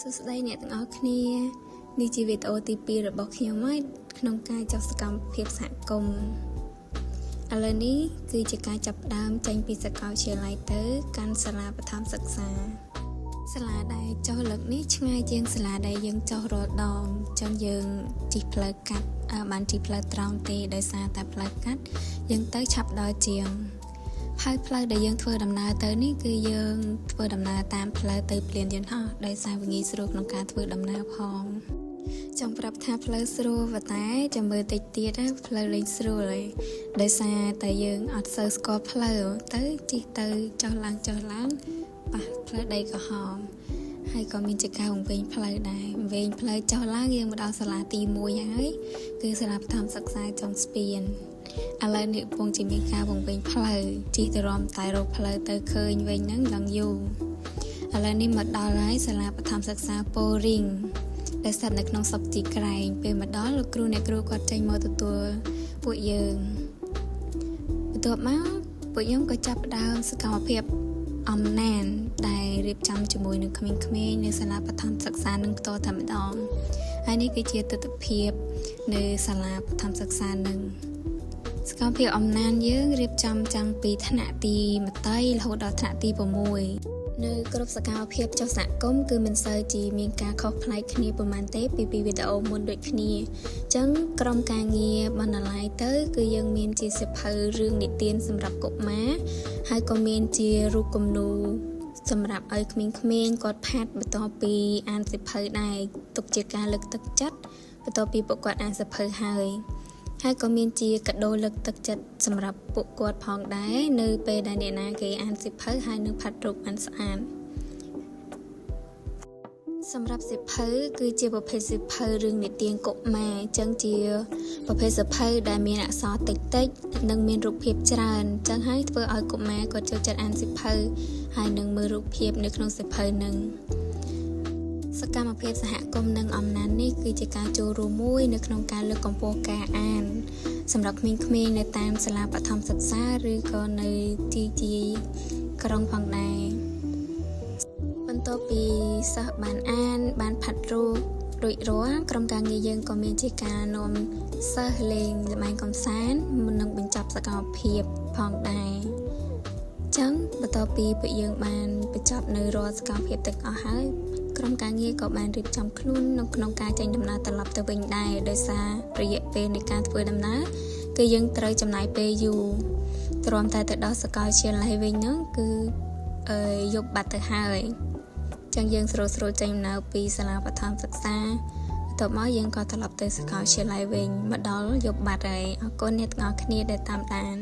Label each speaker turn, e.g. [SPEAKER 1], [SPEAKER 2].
[SPEAKER 1] សួស្តីអ្នកទាំងអស់គ្នានេះជាវីដេអូទី2របស់ខ្ញុំហើយក្នុងការចុះសកម្មភាពសហគមន៍ឥឡូវនេះគឺជាការចាប់ផ្ដើមចេញពីសាកលវិទ្យាល័យទៅកាន់សាលាបឋមសិក្សាសាលាដែលចុះលើកនេះឆ្ងាយជាងសាលាដែលយើងចុះរាល់ដងចឹងយើងជិះផ្លូវកាត់បានជិះផ្លូវត្រង់ទេដោយសារតែផ្លូវកាត់យើងទៅឆាប់ដល់ជាងហើយផ្លូវដែលយើងធ្វើដំណើរទៅនេះគឺយើងធ្វើដំណើរតាមផ្លូវទៅភ្លានយន្តហោះដោយសារវាងាយស្រួលក្នុងការធ្វើដំណើរផងចង់ប្រាប់ថាផ្លូវស្រួលប៉ុន្តែចាំមើលតិចទៀតផ្លូវលេងស្រួលហើយដោយសារតែយើងអត់សូវស្គាល់ផ្លូវទៅជិះទៅចុះឡើងប៉ះផ្លូវដីក្រហមហើយក៏មានចការវង្វេងផ្លូវដែរវង្វេងផ្លូវចុះឡើងយើងមកដល់សាលាទី1ហើយគឺសាលាបឋមសិក្សាចុងស្ពានឥឡូវនេះកំពុងជាមានការវង្វេងផ្លូវជិះទៅរំតែរកផ្លូវទៅឃើញវិញហ្នឹងឡើងយូរឥឡូវនេះមកដល់ហើយសាលាបឋមសិក្សាពោធិ៍រីងដែលស្ថិតនៅក្នុងស្រុកជីក្រែងពេលមកដល់លោកគ្រូអ្នកគ្រូគាត់ចេញមកទទួលពួកយើងបន្ទាប់មកពួកខ្ញុំក៏ចាប់ផ្ដើមសកម្មភាពអំណានដែលរៀបចំជាមួយនឹងក្មេងៗនៅសាលាបឋមសិក្សានឹងផ្ទាល់តែម្ដងហើយនេះគឺជាទស្សនវិជ្ជានៅសាលាបឋមសិក្សានឹងសកម្មភាពអំណានយើងរៀបចំចាំងពីថ្នាក់ទី1រហូតដល់ថ្នាក់ទី6នៅគ្រប់សកម្មភាពចុះសហគមន៍គឺមិនសូវជាមានការខុសប្លែកគ្នាប៉ុន្មានទេពីវីដេអូមុនដូចគ្នាអញ្ចឹងក្រុមការងារបណ្ណាល័យទៅគឺយើងមានជាសៀវភៅរឿងនិទានសម្រាប់កុមារហើយក៏មានជារូបគំនូរសម្រាប់ឲ្យក្មេងៗគាត់ផាត់បន្ទាប់ពីអានសៀវភៅដែរទុកជាការលើកទឹកចិត្តបន្ទាប់ពីពួកគាត់អានសៀវភៅហើយក៏មានជាកាដូលើកទឹកចិត្តសម្រាប់ពួកគាត់ផងដែរនៅពេលដែលអ្នកណាគេអានសៀវភៅហើយនឹងផាត់រូបបានស្អាតសម្រាប់សៀវភៅគឺជាប្រភេទសៀវភៅរឿងនិទានកុមារអញ្ចឹងជាប្រភេទសៀវភៅដែលមានអក្សរតិចនិងមានរូបភាពច្រើនអញ្ចឹងហើយធ្វើឲ្យកុមារគាត់ចូលចិត្តអានសៀវភៅហើយនឹងមើលរូបភាពនៅក្នុងសៀវភៅនឹងសកម្មភាពសហគមន៍និងអំណាននេះគឺជាការចូលរួមមួយនៅក្នុងការលើកកម្ពស់ការអានសម្រាប់ក្មេងៗនៅតាមសាលាបឋមសិក្សាឬក៏នៅទីក្រុងផងដែរបន្ទាប់ពីសិស្សបានអានបានផាត់រូបរួចរាល់ក្រុមការងារយើងក៏មានជាការនាំសិស្សលេងល្បែងកម្សាន្តនិងបញ្ចប់សកម្មភាពផងដែរចឹងបន្ទាប់ពីពួកយើងបានបញ្ចប់នៅរាល់សកម្មភាពទាំងអស់ហើយក្រុមការងារក៏បានរៀបចំខ្លួននៅក្នុងការចេញដំណើរត្រឡប់ទៅវិញដែរដោយសាររយៈពេលនៃការធ្វើដំណើរគឺយើងត្រូវចំណាយពេលយូរទ្រាំតែទៅដល់សាកលវិទ្យាល័យវិញហ្នឹងគឺយប់បាត់ទៅហើយចឹងយើងស្រួលចេញដំណើរពីសាលាបឋមសិក្សាបន្ទាប់មកយើងក៏ត្រឡប់ទៅសាកលវិទ្យាល័យវិញមកដល់យប់បាត់ហើយអរគុណអ្នកទាំងអស់គ្នាដែលតាមដាន